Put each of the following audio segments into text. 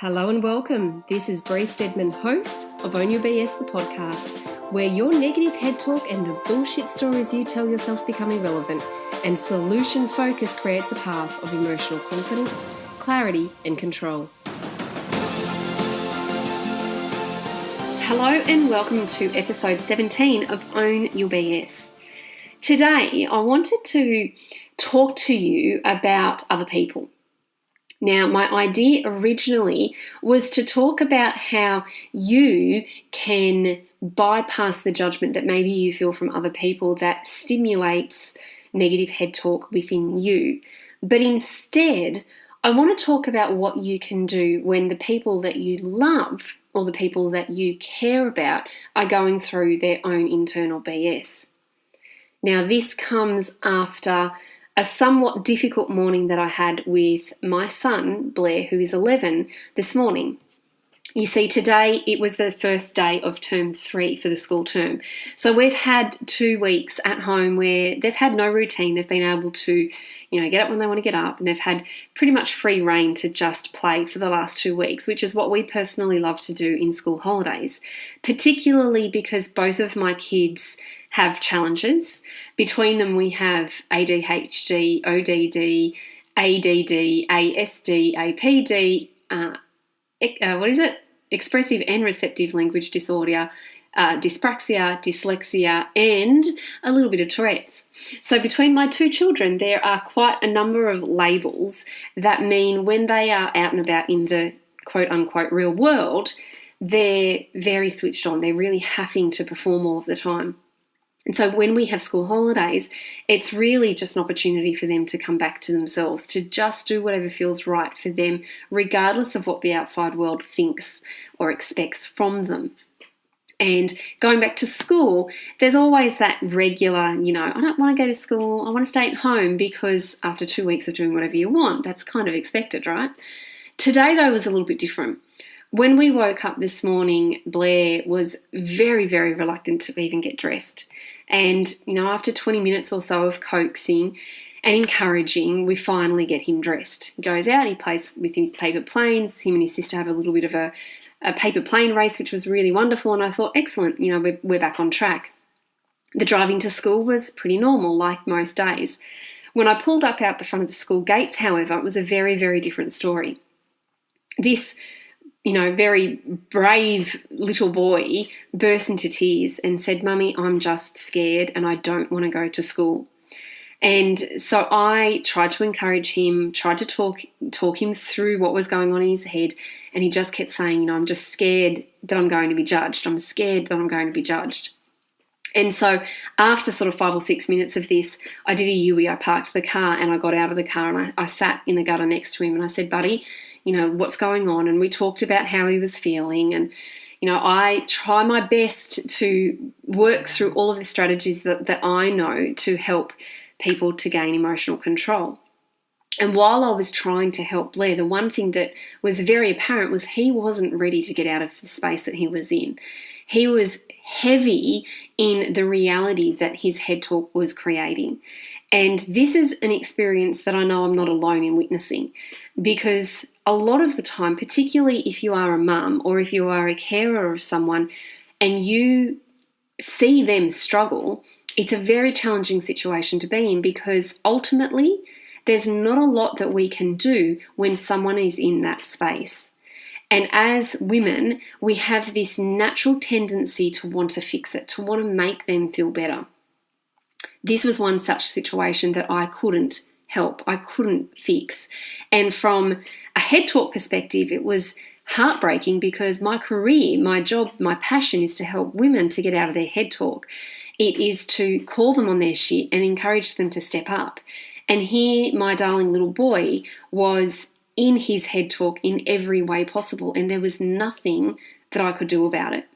Hello and welcome. This is Bree, Stedman, host of Own Your BS, the podcast, where your negative head talk and the bullshit stories you tell yourself become irrelevant, and solution focus creates a path of emotional confidence, clarity, and control. Hello and welcome to episode 17 of Own Your BS. Today, I wanted to talk to you about other people. Now, my idea originally was to talk about how you can bypass the judgment that maybe you feel from other people that stimulates negative head talk within you. But instead, I want to talk about what you can do when the people that you love or the people that you care about are going through their own internal BS. Now, this comes after a somewhat difficult morning that I had with my son, Blair, who is 11, this morning. You see, today it was the first day of term 3 for the school term. So we've had 2 weeks at home where they've had no routine. They've been able to, get up when they want to get up, and they've had pretty much free rein to just play for the last 2 weeks, which is what we personally love to do in school holidays, particularly because both of my kids have challenges. Between them, we have ADHD, ODD, ADD, ASD, APD, expressive and receptive language disorder, dyspraxia, dyslexia, and a little bit of Tourette's. So between my 2 children, there are quite a number of labels that mean when they are out and about in the quote-unquote real world, they're very switched on. They're really having to perform all of the time. And so when we have school holidays, it's really just an opportunity for them to come back to themselves, to just do whatever feels right for them, regardless of what the outside world thinks or expects from them. And going back to school, there's always that regular, I don't want to go to school, I want to stay at home, because after 2 weeks of doing whatever you want, that's kind of expected, right? Today, though, was a little bit different. When we woke up this morning, Blair was very, very reluctant to even get dressed. And, after 20 minutes or so of coaxing and encouraging, we finally get him dressed. He goes out, he plays with his paper planes. Him and his sister have a little bit of a paper plane race, which was really wonderful. And I thought, excellent, we're back on track. The driving to school was pretty normal, like most days. When I pulled up out the front of the school gates, however, it was a very, very different story. This very brave little boy burst into tears and said, "Mummy, I'm just scared and I don't want to go to school." And so I tried to encourage him, tried to talk him through what was going on in his head, and he just kept saying, "I'm just scared that I'm going to be judged. I'm scared that I'm going to be judged." And so after sort of 5 or 6 minutes of this, I did a U-turn. I parked the car and I got out of the car and I sat in the gutter next to him and I said, "Buddy, what's going on?" And we talked about how he was feeling. And, I try my best to work through all of the strategies that I know to help people to gain emotional control. And while I was trying to help Blair, the one thing that was very apparent was he wasn't ready to get out of the space that he was in. He was heavy in the reality that his head talk was creating. And this is an experience that I know I'm not alone in witnessing, because a lot of the time, particularly if you are a mum or if you are a carer of someone and you see them struggle, it's a very challenging situation to be in, because ultimately there's not a lot that we can do when someone is in that space. And as women, we have this natural tendency to want to fix it, to want to make them feel better. This was one such situation that I couldn't help, I couldn't fix. And from a head talk perspective, it was heartbreaking, because my career, my job, my passion is to help women to get out of their head talk. It is to call them on their shit and encourage them to step up. And here, my darling little boy was in his head talk in every way possible, and there was nothing that I could do about it.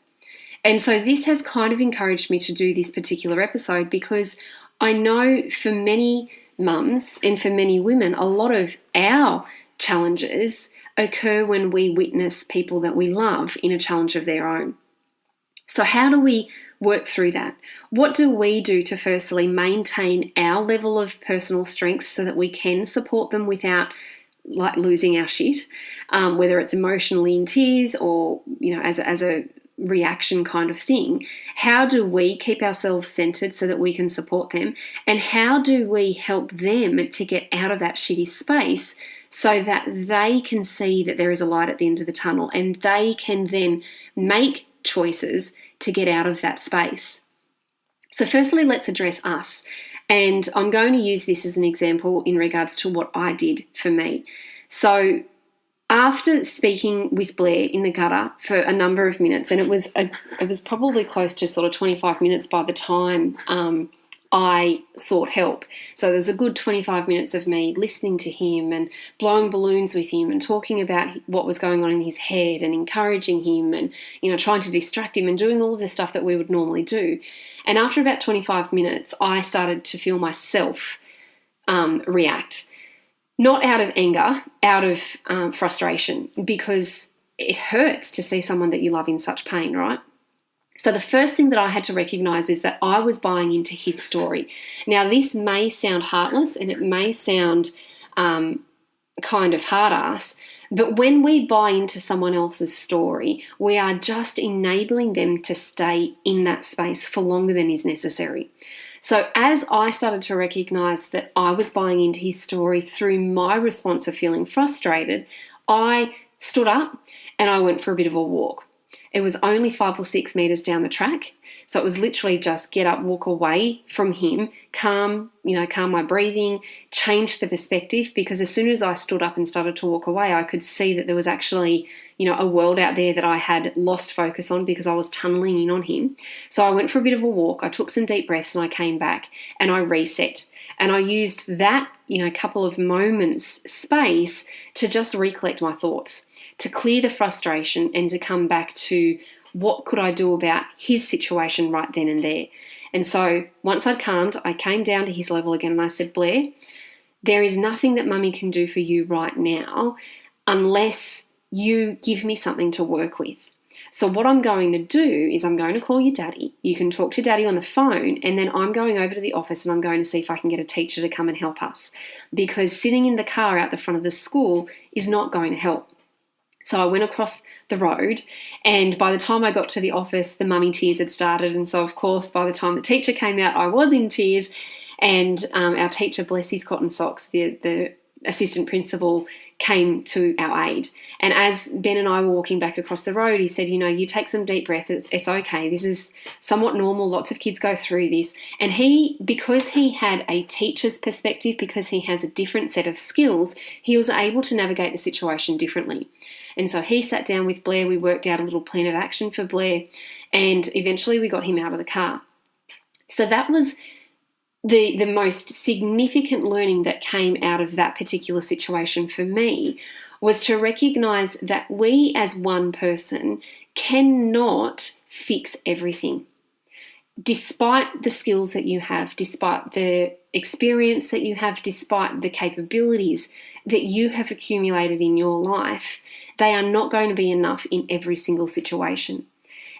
And so this has kind of encouraged me to do this particular episode, because I know for many mums and for many women, a lot of our challenges occur when we witness people that we love in a challenge of their own. So how do we work through that? What do we do to firstly maintain our level of personal strength so that we can support them without like losing our shit, whether it's emotionally in tears or, as a reaction kind of thing. How do we keep ourselves centered so that we can support them? And how do we help them to get out of that shitty space so that they can see that there is a light at the end of the tunnel and they can then make choices to get out of that space? So firstly, let's address us. And I'm going to use this as an example in regards to what I did for me. So after speaking with Blair in the gutter for a number of minutes, and it was probably close to sort of 25 minutes by the time I sought help. So there was a good 25 minutes of me listening to him and blowing balloons with him and talking about what was going on in his head and encouraging him and, trying to distract him and doing all of the stuff that we would normally do. And after about 25 minutes, I started to feel myself react. Not out of anger, out of frustration, because it hurts to see someone that you love in such pain, right? So the first thing that I had to recognize is that I was buying into his story. Now, this may sound heartless and it may sound kind of hard-ass, but when we buy into someone else's story, we are just enabling them to stay in that space for longer than is necessary. So as I started to recognize that I was buying into his story through my response of feeling frustrated, I stood up and I went for a bit of a walk. It was only 5 or 6 meters down the track. So it was literally just get up, walk away from him, calm my breathing, change the perspective, because as soon as I stood up and started to walk away, I could see that there was actually, a world out there that I had lost focus on because I was tunneling in on him. So I went for a bit of a walk. I took some deep breaths and I came back and I reset. And I used that, couple of moments space to just recollect my thoughts, to clear the frustration and to come back to what could I do about his situation right then and there. And so once I'd calmed, I came down to his level again and I said, Blair, there is nothing that mummy can do for you right now unless you give me something to work with. So what I'm going to do is I'm going to call your daddy. You can talk to daddy on the phone, and then I'm going over to the office and I'm going to see if I can get a teacher to come and help us, because sitting in the car out the front of the school is not going to help. So I went across the road, and by the time I got to the office, the mummy tears had started. And so, of course, by the time the teacher came out, I was in tears. And our teacher, bless his cotton socks, the assistant principal, came to our aid. And as Ben and I were walking back across the road, he said, you take some deep breath. It's okay. This is somewhat normal. Lots of kids go through this. And because he had a teacher's perspective, because he has a different set of skills, he was able to navigate the situation differently. And so he sat down with Blair. We worked out a little plan of action for Blair, and eventually we got him out of the car. So that was the most significant learning that came out of that particular situation for me, was to recognize that we as one person cannot fix everything. Despite the skills that you have, despite the experience that you have, despite the capabilities that you have accumulated in your life, they are not going to be enough in every single situation.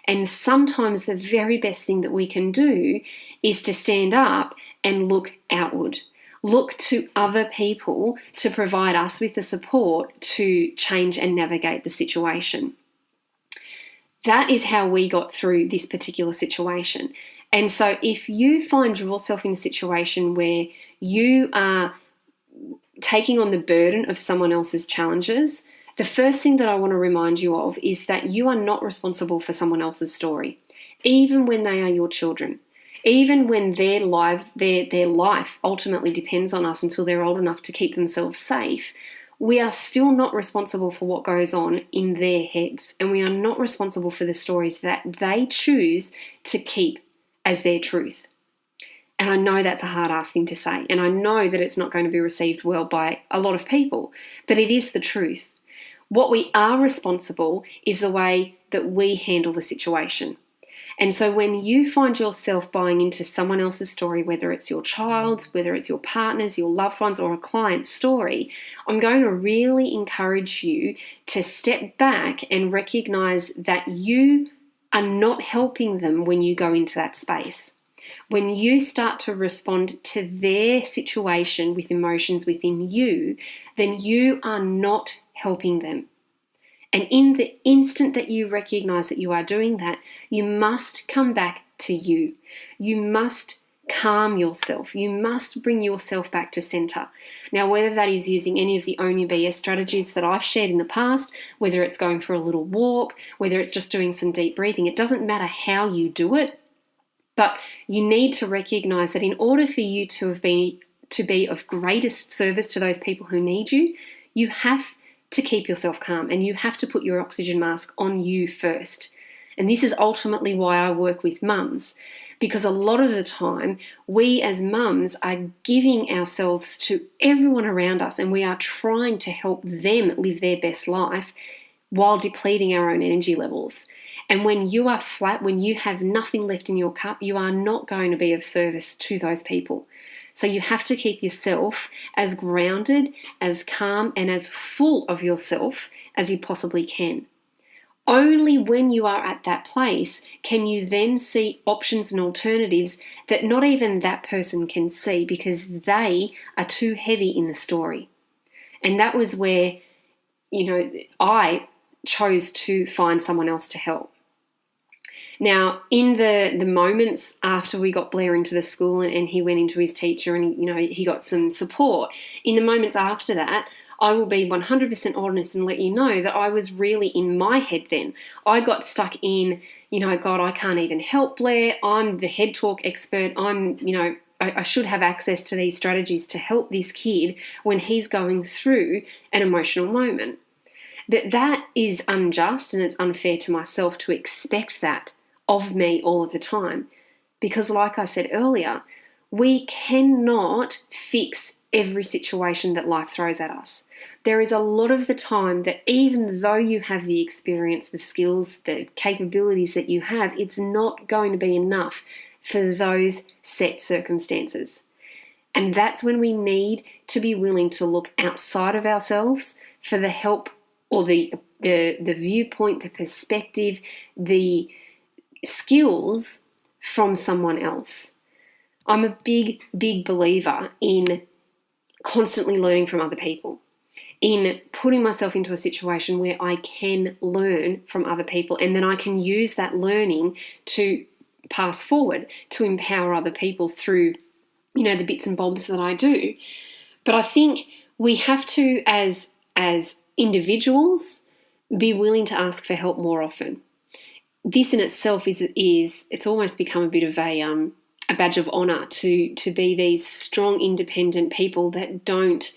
And sometimes the very best thing that we can do is to stand up and look outward. Look to other people to provide us with the support to change and navigate the situation. That is how we got through this particular situation. And so if you find yourself in a situation where you are taking on the burden of someone else's challenges, the first thing that I want to remind you of is that you are not responsible for someone else's story, even when they are your children. Even when their life ultimately depends on us until they're old enough to keep themselves safe, we are still not responsible for what goes on in their heads, and we are not responsible for the stories that they choose to keep as their truth. And I know that's a hard-ass thing to say, and I know that it's not going to be received well by a lot of people, but it is the truth. What we are responsible is the way that we handle the situation. And so when you find yourself buying into someone else's story, whether it's your child's, whether it's your partner's, your loved one's, or a client's story, I'm going to really encourage you to step back and recognize that you are not helping them when you go into that space. When you start to respond to their situation with emotions within you, then you are not helping them. And in the instant that you recognize that you are doing that, you must come back to you. You must calm yourself. You must bring yourself back to center. Now, whether that is using any of the Own Your BS strategies that I've shared in the past, whether it's going for a little walk, whether it's just doing some deep breathing, it doesn't matter how you do it, but you need to recognize that in order for you to be of greatest service to those people who need you, you have to keep yourself calm and you have to put your oxygen mask on you first. And this is ultimately why I work with mums, because a lot of the time we as mums are giving ourselves to everyone around us and we are trying to help them live their best life while depleting our own energy levels. And when you are flat, when you have nothing left in your cup, you are not going to be of service to those people. So you have to keep yourself as grounded, as calm, and as full of yourself as you possibly can. Only when you are at that place can you then see options and alternatives that not even that person can see because they are too heavy in the story. And that was where, I chose to find someone else to help. Now, in the moments after we got Blair into the school and he went into his teacher and, he got some support, in the moments after that, I will be 100% honest and let you know that I was really in my head then. I got stuck in, God, I can't even help Blair. I'm the head talk expert. I should have access to these strategies to help this kid when he's going through an emotional moment. But that is unjust and it's unfair to myself to expect that of me all of the time. Because like I said earlier, we cannot fix every situation that life throws at us. There is a lot of the time that even though you have the experience, the skills, the capabilities that you have, it's not going to be enough for those set circumstances. And that's when we need to be willing to look outside of ourselves for the help or the viewpoint, the perspective, the skills from someone else. I'm a big, big believer in constantly learning from other people, in putting myself into a situation where I can learn from other people and then I can use that learning to pass forward, to empower other people through, the bits and bobs that I do. But I think we have to, as individuals, be willing to ask for help more often. This in itself is it's almost become a bit of a badge of honour to be these strong, independent people that don't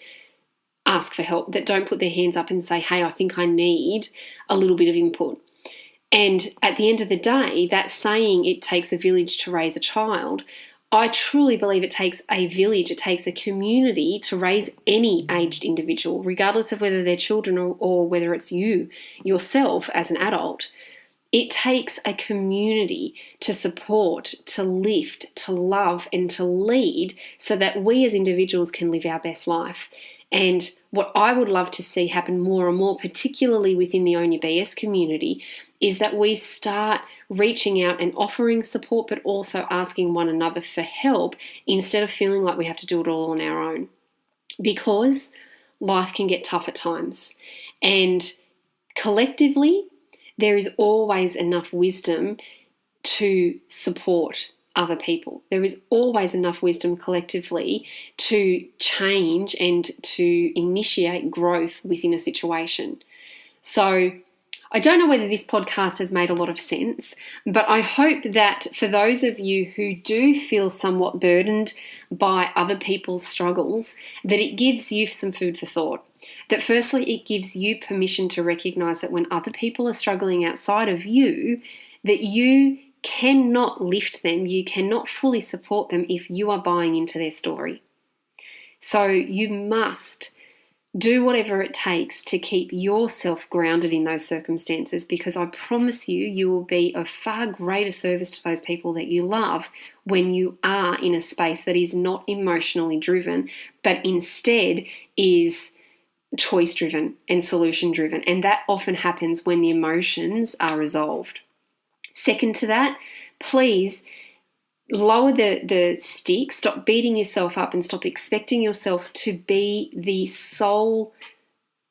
ask for help, that don't put their hands up and say, hey, I think I need a little bit of input. And at the end of the day, that saying, it takes a village to raise a child, I truly believe it takes a village, it takes a community to raise any aged individual, regardless of whether they're children or whether it's you, yourself as an adult. It takes a community to support, to lift, to love, and to lead so that we as individuals can live our best life. And what I would love to see happen more and more, particularly within the Own Your BS community, is that we start reaching out and offering support, but also asking one another for help instead of feeling like we have to do it all on our own. Because life can get tough at times. And collectively, there is always enough wisdom to support other people. There is always enough wisdom collectively to change and to initiate growth within a situation. So I don't know whether this podcast has made a lot of sense, but I hope that for those of you who do feel somewhat burdened by other people's struggles, that it gives you some food for thought. That firstly, it gives you permission to recognize that when other people are struggling outside of you, that you cannot lift them, you cannot fully support them if you are buying into their story. So you must do whatever it takes to keep yourself grounded in those circumstances, because I promise you, you will be of far greater service to those people that you love when you are in a space that is not emotionally driven, but instead is choice driven and solution driven. And that often happens when the emotions are resolved. Second to that, please lower the stick, stop beating yourself up, and stop expecting yourself to be the sole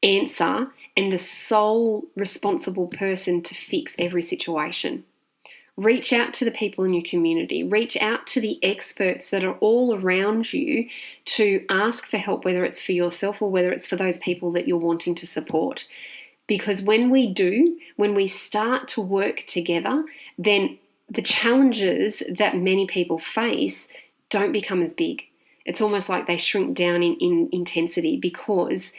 answer and the sole responsible person to fix every situation. Reach out to the people in your community. Reach out to the experts that are all around you to ask for help, whether it's for yourself or whether it's for those people that you're wanting to support. Because when we start to work together, then the challenges that many people face don't become as big. It's almost like they shrink down in intensity because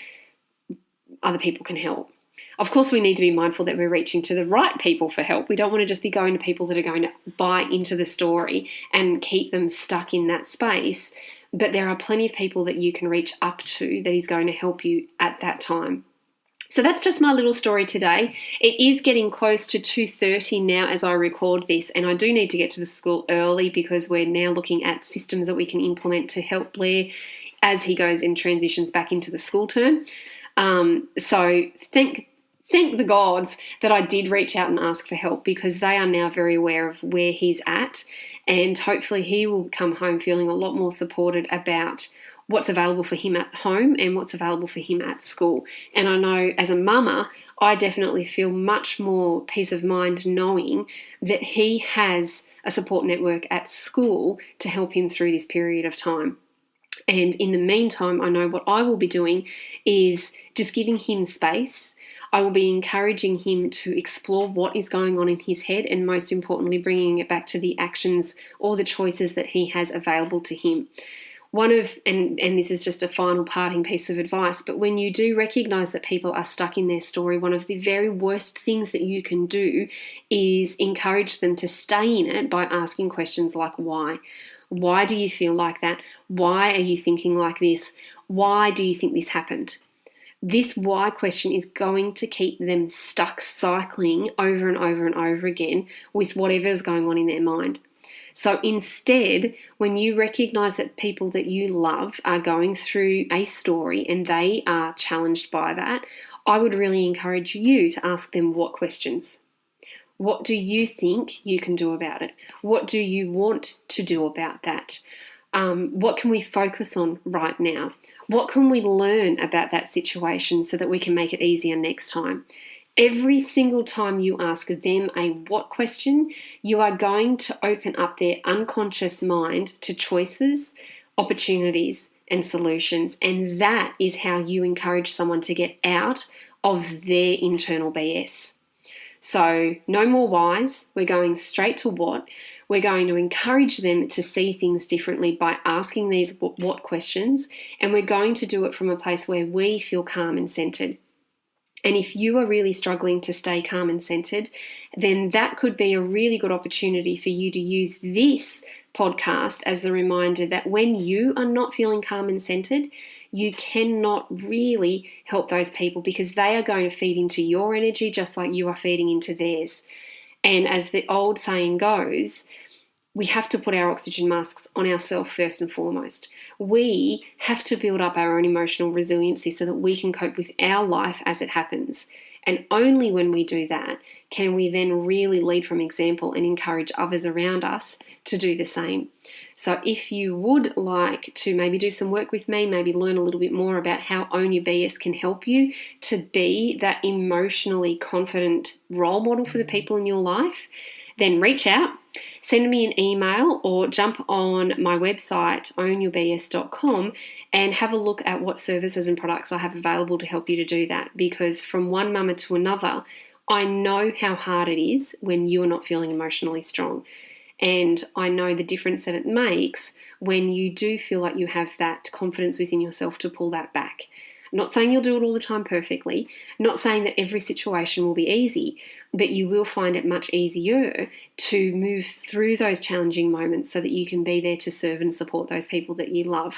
other people can help. Of course, we need to be mindful that we're reaching to the right people for help. We don't want to just be going to people that are going to buy into the story and keep them stuck in that space. But there are plenty of people that you can reach up to that is going to help you at that time. So that's just my little story today. It is getting close to 2:30 now as I record this, and I do need to get to the school early because we're now looking at systems that we can implement to help Blair as he goes and transitions back into the school term. So thank the gods that I did reach out and ask for help, because they are now very aware of where he's at, and hopefully he will come home feeling a lot more supported about what's available for him at home and what's available for him at school. And I know as a mama, I definitely feel much more peace of mind knowing that he has a support network at school to help him through this period of time. And in the meantime, I know what I will be doing is just giving him space. I will be encouraging him to explore what is going on in his head, and most importantly, bringing it back to the actions or the choices that he has available to him. And this is just a final parting piece of advice, but when you do recognise that people are stuck in their story, one of the very worst things that you can do is encourage them to stay in it by asking questions like why. Why do you feel like that? Why are you thinking like this? Why do you think this happened? This why question is going to keep them stuck cycling over and over and over again with whatever is going on in their mind. So instead, when you recognise that people that you love are going through a story and they are challenged by that, I would really encourage you to ask them what questions. What do you think you can do about it? What do you want to do about that? What can we focus on right now? What can we learn about that situation so that we can make it easier next time? Every single time you ask them a what question, you are going to open up their unconscious mind to choices, opportunities, and solutions. And that is how you encourage someone to get out of their internal BS. So no more whys, we're going straight to what. We're going to encourage them to see things differently by asking these what questions, and we're going to do it from a place where we feel calm and centered. And if you are really struggling to stay calm and centered, then that could be a really good opportunity for you to use this podcast as the reminder that when you are not feeling calm and centered, you cannot really help those people, because they are going to feed into your energy just like you are feeding into theirs. And as the old saying goes, we have to put our oxygen masks on ourselves first and foremost. We have to build up our own emotional resiliency so that we can cope with our life as it happens. And only when we do that can we then really lead from example and encourage others around us to do the same. So if you would like to maybe do some work with me, maybe learn a little bit more about how Own Your BS can help you to be that emotionally confident role model for the people in your life, then reach out, send me an email, or jump on my website, ownyourbs.com, and have a look at what services and products I have available to help you to do that. Because from one mama to another, I know how hard it is when you are not feeling emotionally strong. And I know the difference that it makes when you do feel like you have that confidence within yourself to pull that back. I'm not saying you'll do it all the time perfectly, not saying that every situation will be easy, but you will find it much easier to move through those challenging moments so that you can be there to serve and support those people that you love.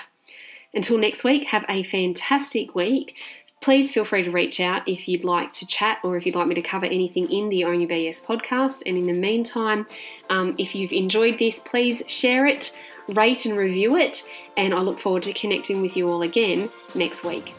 Until next week, have a fantastic week. Please feel free to reach out if you'd like to chat or if you'd like me to cover anything in the Own Your BS podcast. And in the meantime, if you've enjoyed this, please share it, rate and review it, and I look forward to connecting with you all again next week.